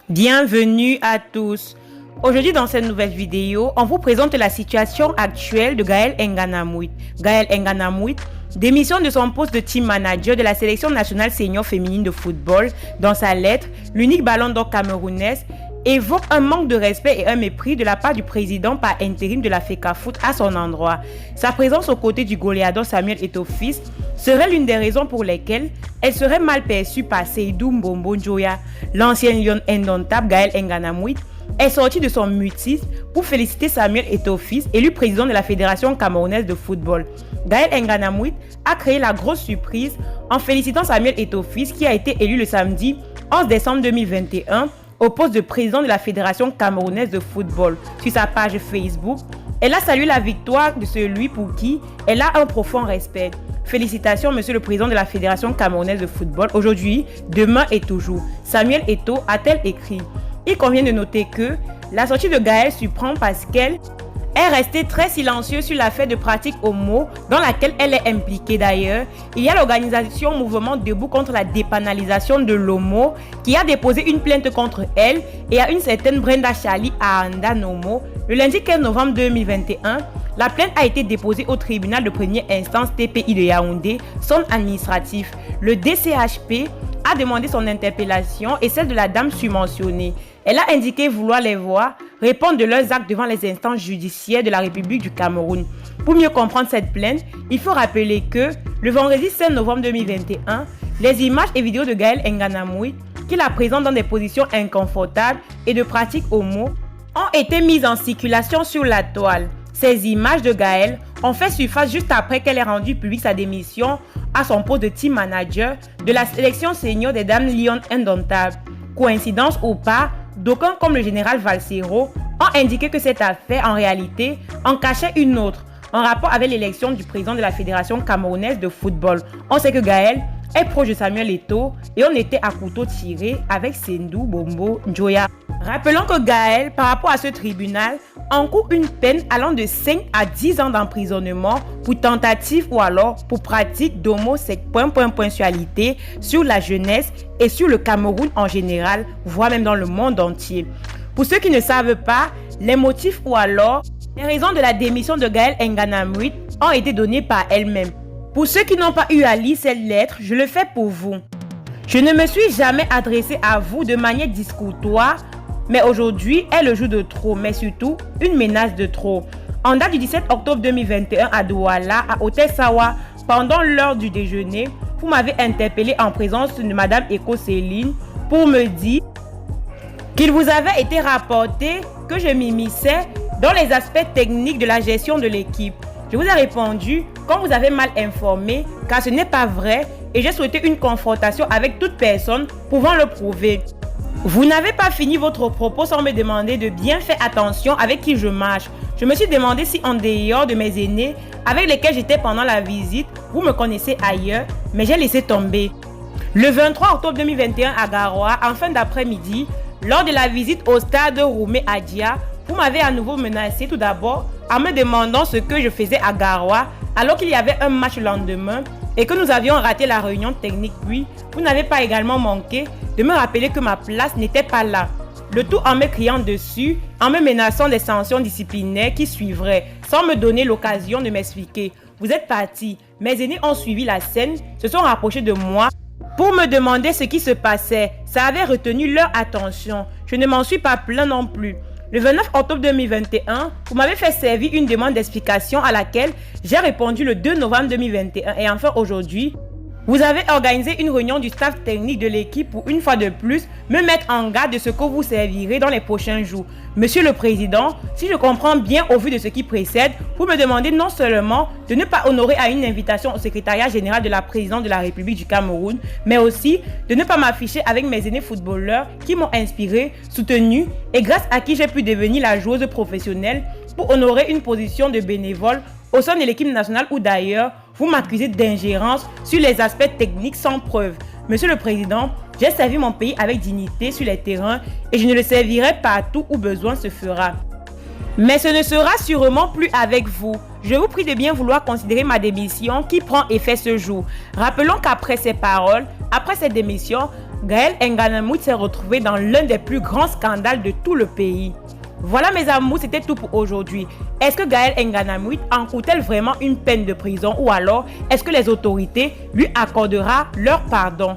Bienvenue à tous. Aujourd'hui dans cette nouvelle vidéo, on vous présente la situation actuelle de Gaëlle Ngana-Mouit. Gaëlle Ngana-Mouit démissionne de son poste de team manager de la sélection nationale senior féminine de football. Dans sa lettre, l'unique ballon d'or camerounaise évoque un manque de respect et un mépris de la part du président par intérim de la FECAFOOT à son endroit. Sa présence aux côtés du goléador Samuel Eto'o-Fils serait l'une des raisons pour lesquelles elle serait mal perçue par Seydou Mbombo Njoya. L'ancienne lionne indomptable Gaëlle Ngana-Mouit est sortie de son mutisme pour féliciter Samuel Eto'o-Fils, élu président de la Fédération camerounaise de football. Gaëlle Ngana-Mouit a créé la grosse surprise en félicitant Samuel Eto'o-Fils qui a été élu le samedi 11 décembre 2021 au poste de président de la Fédération camerounaise de football. Sur sa page Facebook, elle a salué la victoire de celui pour qui elle a un profond respect. Félicitations, monsieur le président de la Fédération camerounaise de football. Aujourd'hui, demain et toujours. Samuel Eto'o a-t-elle écrit. Il convient de noter que la sortie de Gaëlle surprend parce qu'elle est restée très silencieuse sur l'affaire de pratique homo dans laquelle elle est impliquée. D'ailleurs, il y a l'organisation Mouvement Debout contre la dépanalisation de l'homo qui a déposé une plainte contre elle et à une certaine Brenda Chali à Andanomo. Le lundi 15 novembre 2021, la plainte a été déposée au tribunal de première instance TPI de Yaoundé, son administratif. Le DCHP a demandé son interpellation et celle de la dame surmentionnée. Elle a indiqué vouloir les voir répondre de leurs actes devant les instances judiciaires de la République du Cameroun. Pour mieux comprendre cette plainte, il faut rappeler que le vendredi 5 novembre 2021, les images et vidéos de Gaëlle Ngana-Mouit, qui la présente dans des positions inconfortables et de pratiques homo, ont été mises en circulation sur la toile. Ces images de Gaëlle ont fait surface juste après qu'elle ait rendu publique sa démission à son poste de team manager de la sélection senior des dames Lyon indomptables. Coïncidence ou pas, d'aucuns comme le général Valsero ont indiqué que cette affaire en réalité en cachait une autre, en rapport avec l'élection du président de la Fédération camerounaise de football. On sait que Gaëlle est proche de Samuel Eto'o et on était à couteau tiré avec Seydou Mbombo Njoya. Rappelons que Gaëlle, par rapport à ce tribunal, encourt une peine allant de 5 à 10 ans d'emprisonnement pour tentative ou alors pour pratique d'homosexualité sur la jeunesse et sur le Cameroun en général, voire même dans le monde entier. Pour ceux qui ne savent pas, les motifs ou alors les raisons de la démission de Gaëlle Ngana-Mouit ont été données par elle-même. Pour ceux qui n'ont pas eu à lire cette lettre, je le fais pour vous. Je ne me suis jamais adressée à vous de manière discoutoire, mais aujourd'hui est le jour de trop, mais surtout une menace de trop. En date du 17 octobre 2021 à Douala, à Hôtel Sawa, pendant l'heure du déjeuner, vous m'avez interpellé en présence de Madame Eko Céline pour me dire qu'il vous avait été rapporté que je m'immisçais dans les aspects techniques de la gestion de l'équipe. Je vous ai répondu qu'on vous avait mal informé, car ce n'est pas vrai et j'ai souhaité une confrontation avec toute personne pouvant le prouver. Vous n'avez pas fini votre propos sans me demander de bien faire attention avec qui je marche. Je me suis demandé si en dehors de mes aînés avec lesquels j'étais pendant la visite, vous me connaissez ailleurs, mais j'ai laissé tomber. Le 23 octobre 2021 à Garoua, en fin d'après-midi, lors de la visite au stade Roumé Adia, vous m'avez à nouveau menacé tout d'abord en me demandant ce que je faisais à Garoua alors qu'il y avait un match le lendemain et que nous avions raté la réunion technique. Puis, vous n'avez pas également manqué de me rappeler que ma place n'était pas là. Le tout en me criant dessus, en me menaçant des sanctions disciplinaires qui suivraient, sans me donner l'occasion de m'expliquer. Vous êtes partis. Mes aînés ont suivi la scène, se sont rapprochés de moi pour me demander ce qui se passait. Ça avait retenu leur attention. Je ne m'en suis pas plaint non plus. Le 29 octobre 2021, vous m'avez fait servir une demande d'explication à laquelle j'ai répondu le 2 novembre 2021. Et enfin aujourd'hui, vous avez organisé une réunion du staff technique de l'équipe pour une fois de plus me mettre en garde de ce que vous servirez dans les prochains jours. Monsieur le Président, si je comprends bien au vu de ce qui précède, vous me demandez non seulement de ne pas honorer à une invitation au secrétariat général de la présidence de la République du Cameroun, mais aussi de ne pas m'afficher avec mes aînés footballeurs qui m'ont inspiré, soutenu et grâce à qui j'ai pu devenir la joueuse professionnelle pour honorer une position de bénévole au sein de l'équipe nationale ou d'ailleurs, vous m'accusez d'ingérence sur les aspects techniques sans preuve. Monsieur le Président, j'ai servi mon pays avec dignité sur les terrains et je ne le servirai partout où besoin se fera. Mais ce ne sera sûrement plus avec vous. Je vous prie de bien vouloir considérer ma démission qui prend effet ce jour. Rappelons qu'après ces paroles, après cette démission, Gaël Nganamout s'est retrouvé dans l'un des plus grands scandales de tout le pays. Voilà mes amours, c'était tout pour aujourd'hui. Est-ce que Gaël Nganamout encourt-elle vraiment une peine de prison ou alors est-ce que les autorités lui accorderont leur pardon?